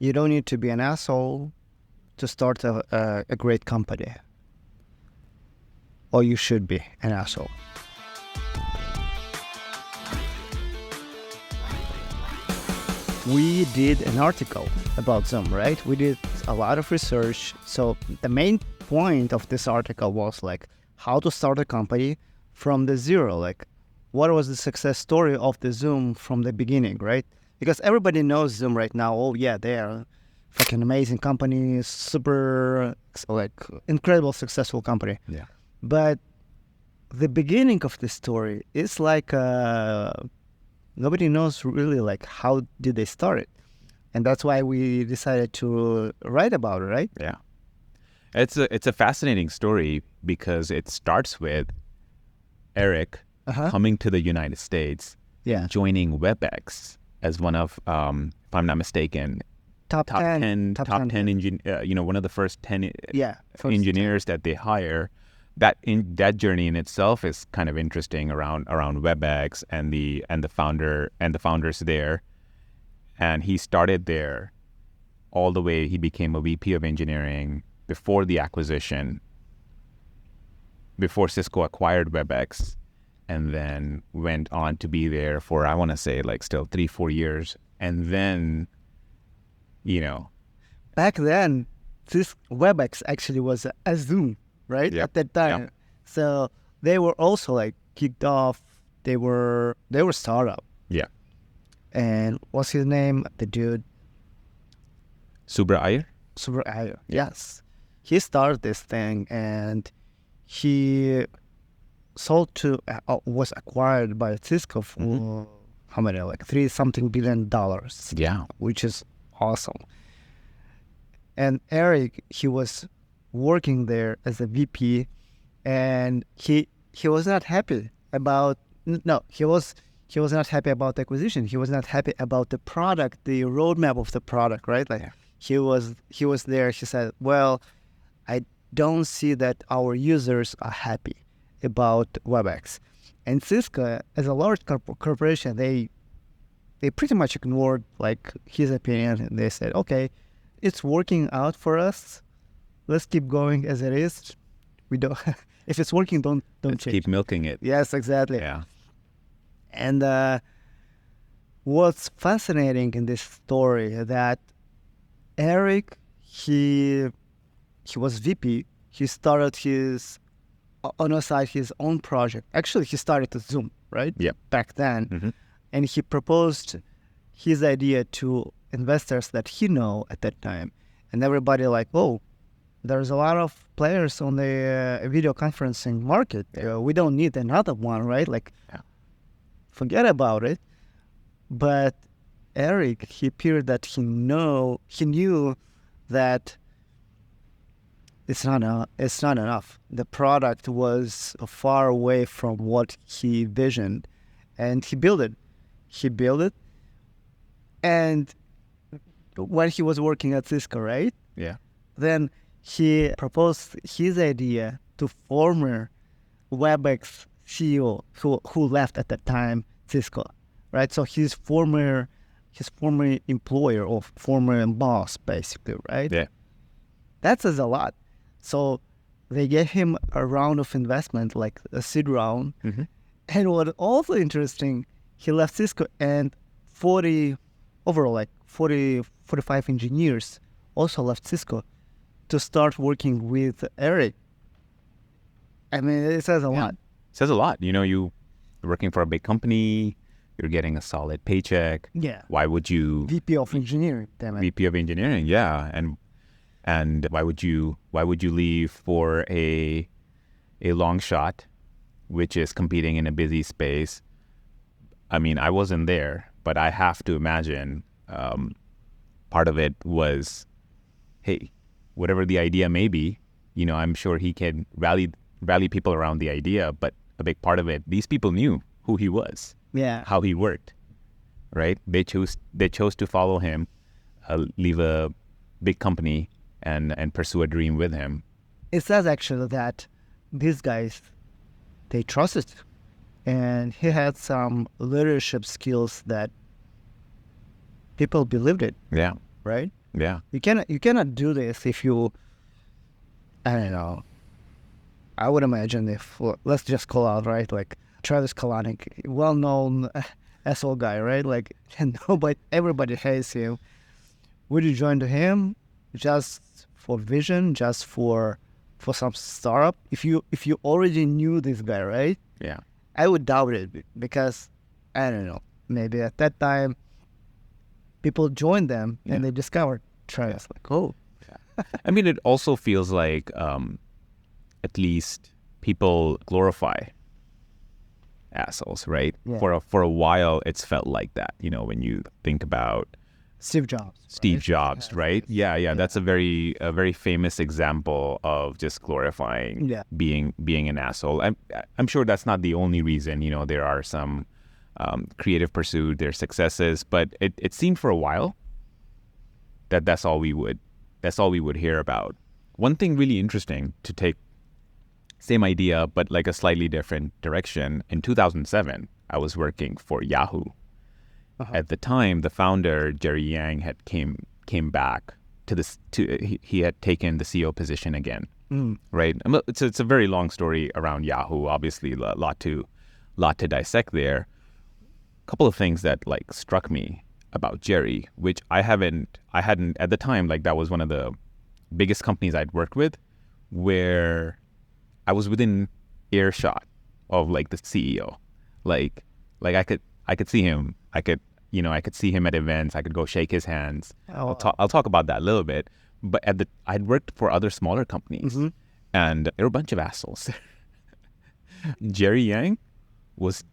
You don't need to be an asshole to start a great company. Or you should be an asshole. We did an article about Zoom, right? We did a lot of research. So the main point of this article was like how to start a company from the zero. Like what was the success story of the Zoom from the beginning, right? Because everybody knows Zoom right now. Oh yeah, they are fucking amazing company, super like incredible successful company. Yeah. But the beginning of the story is like nobody knows really like how did they start it, and that's why we decided to write about it, right? Yeah. It's a fascinating story because it starts with Eric coming to the United States, Yeah. joining WebEx as one of, if I'm not mistaken, Top 10 one of the first 10 first engineers that they hire. That journey in itself is kind of interesting around WebEx and the founders there. And he started there all the way. He became a VP of engineering before the acquisition, before Cisco acquired WebEx, and then went on to be there for, I want to say, like still 3-4 years. And then, back then this WebEx actually was a Zoom, right? Yep. At that time. Yep. So they were also like kicked off. They were startup. Yeah. And what's his name? The dude, Subra Iyer? Super Ayo. Yes. He started this thing and he was acquired by Cisco for how many, like $3-something billion, Yeah. which is awesome. And Eric, he was working there as a VP, and he was not happy about he was not happy about the acquisition. He was not happy about the product, the roadmap of the product, right? Like he was there. He said, "Well, I don't see that our users are happy about WebEx." And Cisco, as a large corporation, they pretty much ignored like his opinion, and they said, "Okay, it's working out for us. Let's keep going as it is. We don't if it's working, don't Let's change." keep milking it. Yes, exactly. Yeah. And what's fascinating in this story that Eric, he was VP. He started on a side his own project. Actually, he started with Zoom, right? Yep. Back then, and he proposed his idea to investors that he know at that time, and everybody like, oh, there's a lot of players on the video conferencing market. We don't need another one, right? Like, forget about it. But Eric, he appeared that he knew that it's not enough. The product was far away from what he visioned, and he built it. And when he was working at Cisco, right? Yeah. Then he proposed his idea to former WebEx CEO who left at that time Cisco, right? So his former employer or former boss, basically, right? Yeah. That says a lot. So they gave him a round of investment, like a seed round. And what also interesting, he left Cisco and 45 engineers also left Cisco to start working with Eric. I mean, it says a lot. It says a lot. You're working for a big company, you're getting a solid paycheck. Yeah. Why would you... VP of engineering, damn it. VP of engineering, yeah. And why would you leave for a long shot, which is competing in a busy space? I mean, I wasn't there, but I have to imagine part of it was, hey, whatever the idea may be, I'm sure he can rally people around the idea, but a big part of it, these people knew who he was, how he worked, right? They chose to follow him, leave a big company and pursue a dream with him. It says actually that these guys, they trusted, and he had some leadership skills that people believed it. Yeah. Right? Yeah. You cannot do this if you, I don't know. I would imagine if, let's just call out, right? Like Travis Kalanick, well-known asshole guy, right? Like, and everybody hates him. Would you join to him just for vision, just for some startup? If you already knew this guy, right? Yeah. I would doubt it because I don't know. Maybe at that time, people joined them and they discovered Travis. Like, oh, I mean, it also feels like at least people glorify assholes, right? Yeah. For a while, it's felt like that. You know, when you think about Steve Jobs. Steve right? Jobs, right? Yeah. That's a very famous example of just glorifying Yeah. being an asshole. I'm sure that's not the only reason. You know, there are some creative pursuit, their successes, but it seemed for a while that that's all we would hear about. One thing really interesting to take same idea, but like a slightly different direction. In 2007, I was working for Yahoo. At the time, the founder Jerry Yang had came back to this. He had taken the CEO position again, right? It's a very long story around Yahoo. Obviously, a lot to dissect there. A couple of things that like struck me about Jerry, which I hadn't at the time. Like that was one of the biggest companies I'd worked with, where I was within earshot of like the CEO. Like I could see him. I could see him at events. I could go shake his hands. Oh, I'll talk about that a little bit. But I'd worked for other smaller companies, and there were a bunch of assholes. Jerry Yang was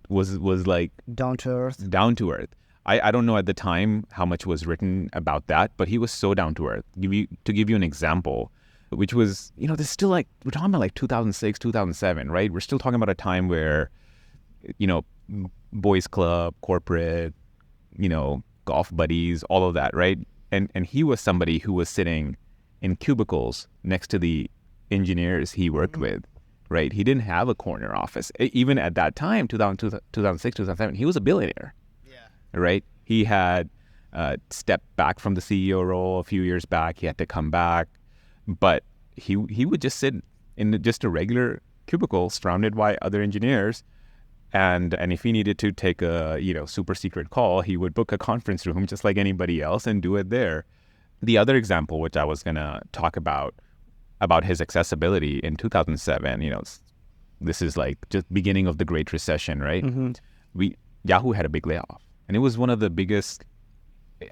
like down to earth. down to earth. I don't know at the time how much was written about that, but he was so down to earth. To give you an example, which was, this is still like, we're talking about like 2006, 2007, right? We're still talking about a time where, boys club, corporate, golf buddies, all of that, right? And he was somebody who was sitting in cubicles next to the engineers he worked with, right? He didn't have a corner office. Even at that time, 2006, 2007, he was a billionaire, right? He had stepped back from the CEO role a few years back. He had to come back. But he would just sit in just a regular cubicle surrounded by other engineers. And if he needed to take a super secret call, he would book a conference room just like anybody else and do it there. The other example, which I was gonna talk about his accessibility in 2007, this is like just beginning of the Great Recession, right? Yahoo had a big layoff, and it was one of the biggest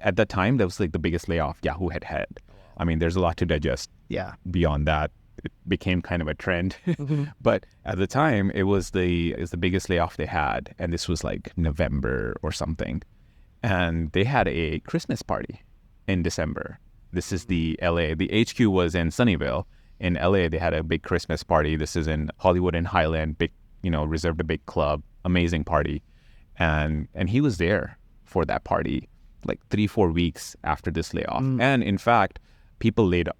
at that time. That was like the biggest layoff Yahoo had had. I mean, there's a lot to digest. Yeah. Beyond that, it became kind of a trend. But at the time, it was the biggest layoff they had, and this was like November or something. And they had a Christmas party in December. This is the LA. The HQ was in Sunnyvale. In LA, they had a big Christmas party. This is in Hollywood and Highland. Big, reserved a big club. Amazing party. And he was there for that party like 3-4 weeks after this layoff. And in fact,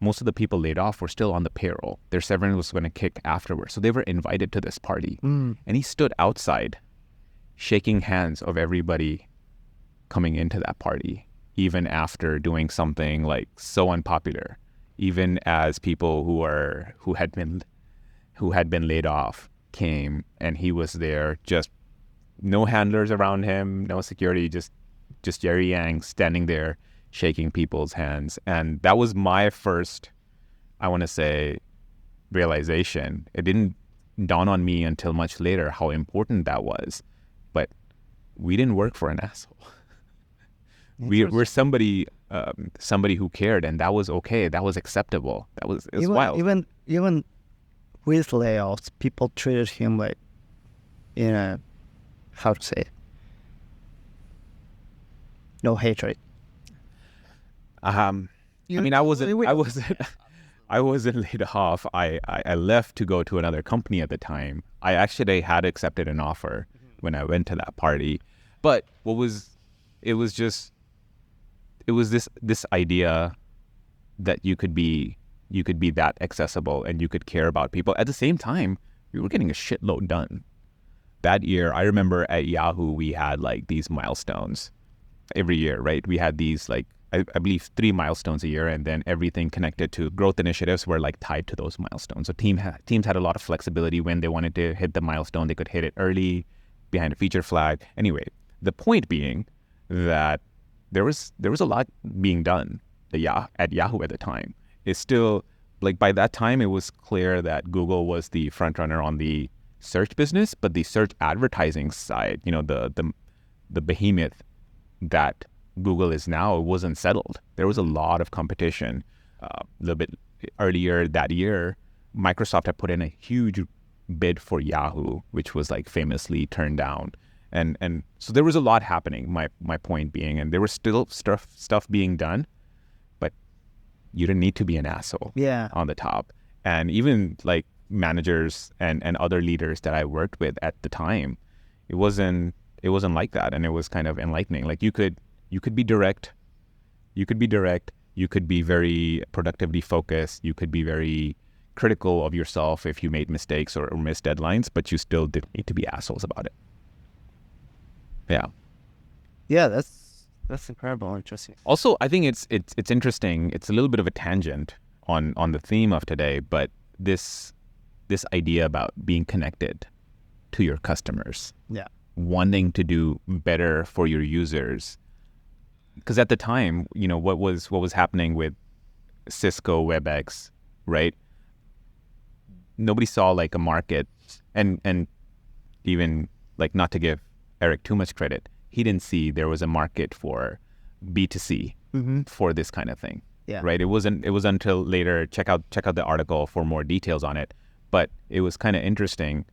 most of the people laid off were still on the payroll. Their severance was going to kick afterwards. So they were invited to this party. And he stood outside shaking hands of everybody coming into that party, even after doing something like so unpopular, even as people who had been laid off came, and he was there, just no handlers around him, no security, just Jerry Yang standing there shaking people's hands. And that was my first, I want to say, realization. It didn't dawn on me until much later how important that was. But we didn't work for an asshole. We're somebody who cared, and that was okay. That was acceptable. It was wild. Even with layoffs, people treated him like, how to say it? No hatred. I mean, I wasn't laid off. I left to go to another company at the time. I actually had accepted an offer when I went to that party. But it was this idea that you could be that accessible and you could care about people. At the same time, we were getting a shitload done. That year, I remember at Yahoo, we had like these milestones every year, right? We had these, like, I believe 3 milestones a year, and then everything connected to growth initiatives were like tied to those milestones. So teams had a lot of flexibility. When they wanted to hit the milestone, they could hit it early behind a feature flag. Anyway, the point being that there was a lot being done at Yahoo at the time. It's still like by that time it was clear that Google was the front runner on the search business, but the search advertising side, the behemoth that Google is now, it wasn't settled. There was a lot of competition. A little bit earlier that year, Microsoft had put in a huge bid for Yahoo, which was like famously turned down. And so there was a lot happening, my point being, and there was still stuff being done, but you didn't need to be an asshole on the top. And even like managers and other leaders that I worked with at the time, it wasn't like that. And it was kind of enlightening. Like you could be direct, you could be very productively focused, you could be very critical of yourself if you made mistakes or missed deadlines, but you still didn't need to be assholes about it. Yeah, that's incredible, interesting. Also, I think it's interesting. It's a little bit of a tangent on the theme of today, but this idea about being connected to your customers, wanting to do better for your users, because at the time, what was happening with Cisco WebEx, right? Nobody saw like a market, and even like, not to give Eric too much credit, he didn't see there was a market for B2C for this kind of thing. Right. It was until later, check out the article for more details on it. But it was kind of interesting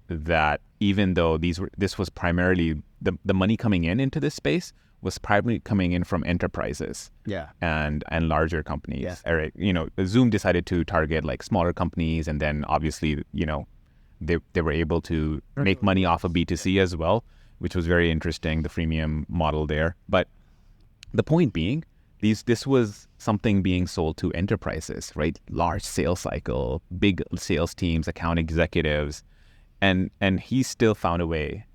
that even though this was primarily the money coming into this space was primarily coming in from enterprises and larger companies. Eric, Zoom decided to target like smaller companies, and then obviously, they were able to make money off of B2C as well, which was very interesting, the freemium model there. But the point being, this was something being sold to enterprises, right? Large sales cycle, big sales teams, account executives, and he still found a way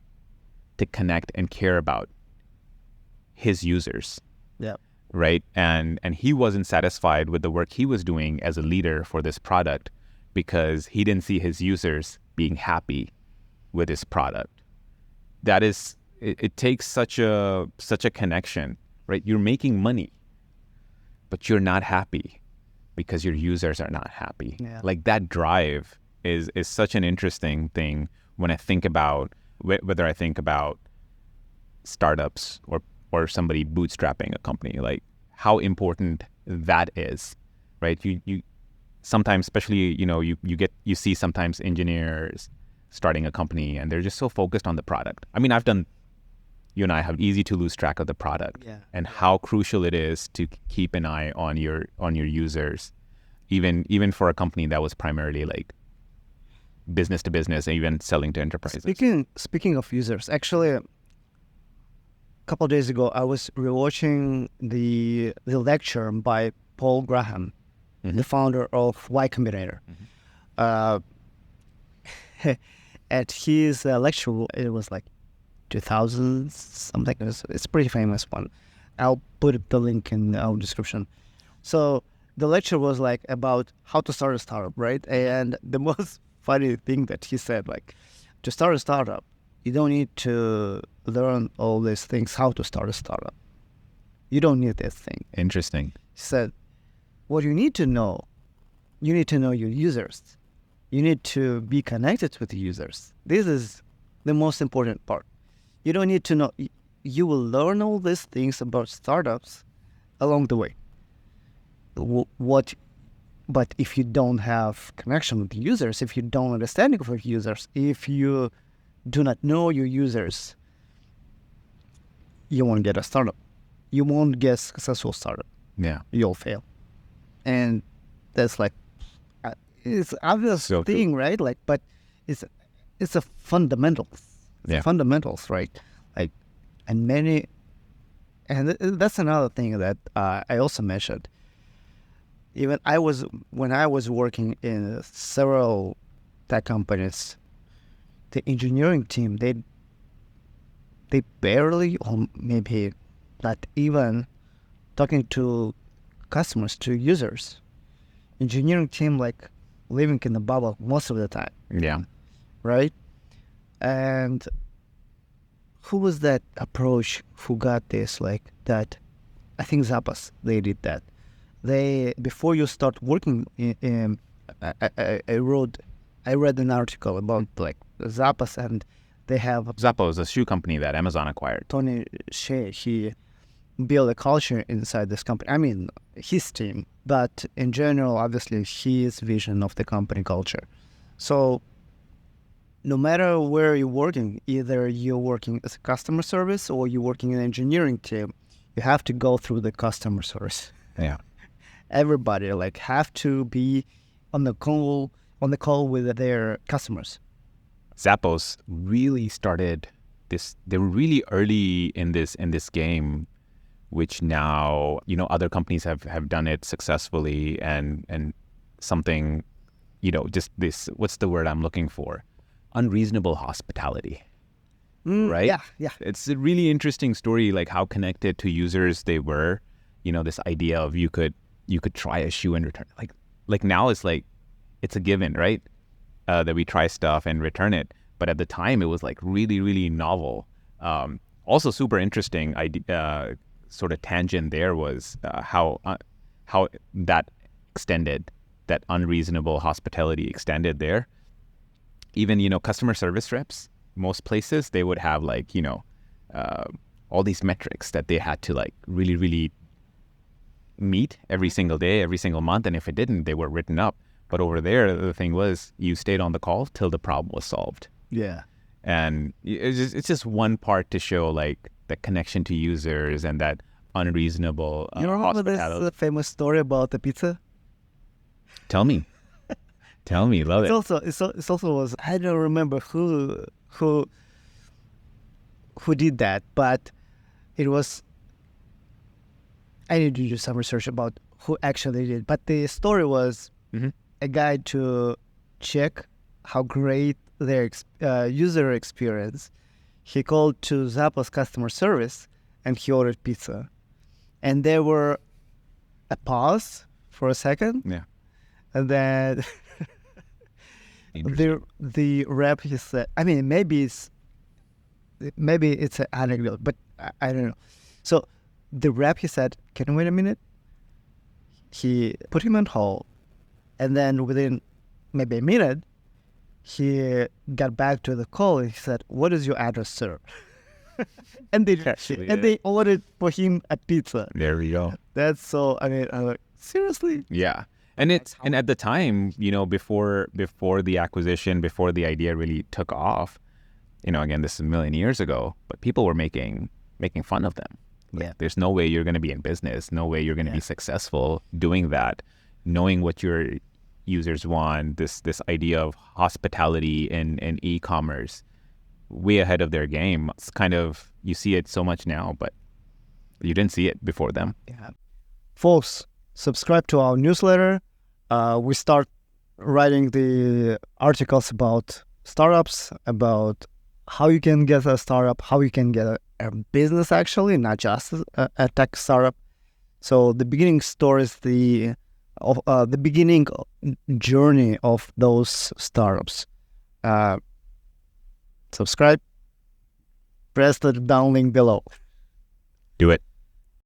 to connect and care about his users. Right? And he wasn't satisfied with the work he was doing as a leader for this product because he didn't see his users being happy with his product. That is, it takes such a connection, right? You're making money, but you're not happy because your users are not happy. Like that drive is such an interesting thing when I think about whether I think about startups or somebody bootstrapping a company, like how important that is, right? You sometimes, especially, you see sometimes engineers starting a company and they're just so focused on the product. I mean, you and I have easy to lose track of the product and how crucial it is to keep an eye on your users, even for a company that was primarily like business to business and even selling to enterprises. Speaking of users, actually, a couple of days ago, I was rewatching the lecture by Paul Graham, the founder of Y Combinator. At his lecture, it was like 2000 something. It's a pretty famous one. I'll put the link in our description. So the lecture was like about how to start a startup, right? And the most funny thing that he said, like, to start a startup, you don't need to learn all these things, how to start a startup. You don't need this thing. Interesting. He said, what you need to know your users. You need to be connected with the users. This is the most important part. You don't need to know. You will learn all these things about startups along the way. But if you don't have connection with the users, if you don't understand of your users, if you do not know your users, you won't get a startup. You won't get a successful startup. You'll fail. And that's like, it's obvious So thing, true. right? Like, but it's a fundamentals. Fundamentals, right? Like, and that's another thing that I also mentioned. Even when I was working in several tech companies, the engineering team, they barely, or maybe not even, talking to customers, to users. Engineering team like living in a bubble most of the time, Yeah. right? And who was that approach? Who got this like that? I think Zappos, they did that. They before you start working in I read an article about like Zappos, and they have Zappos, a shoe company that Amazon acquired. Tony Hsieh. He built a culture inside this company. I mean, his team, but in general, obviously, his vision of the company culture. So no matter where you're working, either you're working as a customer service or you're working in an engineering team, you have to go through the customer service. Yeah. Everybody like have to be on the call with their customers. Zappos really started this. They were really early in this game, which now other companies have done it successfully, and something, just this. What's the word I'm looking for? Unreasonable hospitality. Right? Yeah. It's a really interesting story, like how connected to users they were. This idea of you could try a shoe and return. Like now it's like it's a given, right? That we try stuff and return it. But at the time, it was like really, really novel. Also, super interesting idea, sort of tangent there was how that extended, that unreasonable hospitality extended there. Even customer service reps, most places they would have like all these metrics that they had to like really, really meet every single day, every single month, and if it didn't, they were written up. But over there, the thing was, you stayed on the call till the problem was solved. Yeah. And it's just one part to show like the connection to users and that unreasonable You remember hospitality. this famous story about the pizza? Tell me, love it. It's also was, I don't remember who did that, but it was, I need to do some research about who actually did. But the story was a guy to check how great their user experience. He called to Zappos customer service and he ordered pizza. And there were a pause for a second. Yeah. And then the rep, he said, I mean, maybe it's an anecdote, but I don't know. So the rep, he said, can you wait a minute? He put him on hold. And then within maybe a minute, he got back to the call and he said, what is your address, sir? and they ordered for him a pizza. There we go. That's so, I mean, I'm like, seriously? Yeah. And at the time, before the acquisition, before the idea really took off, again, this is a million years ago, but people were making fun of them. Yeah. There's no way you're going to be in business, no way you're going to be successful doing that, knowing what your users want, this idea of hospitality in e-commerce, way ahead of their game. It's kind of, you see it so much now, but you didn't see it before them. Yeah. Folks, subscribe to our newsletter. We start writing the articles about startups, about how you can get a startup, how you can get a business actually, not just a tech startup. So the beginning stories, the beginning journey of those startups. Subscribe, press the down link below. Do it.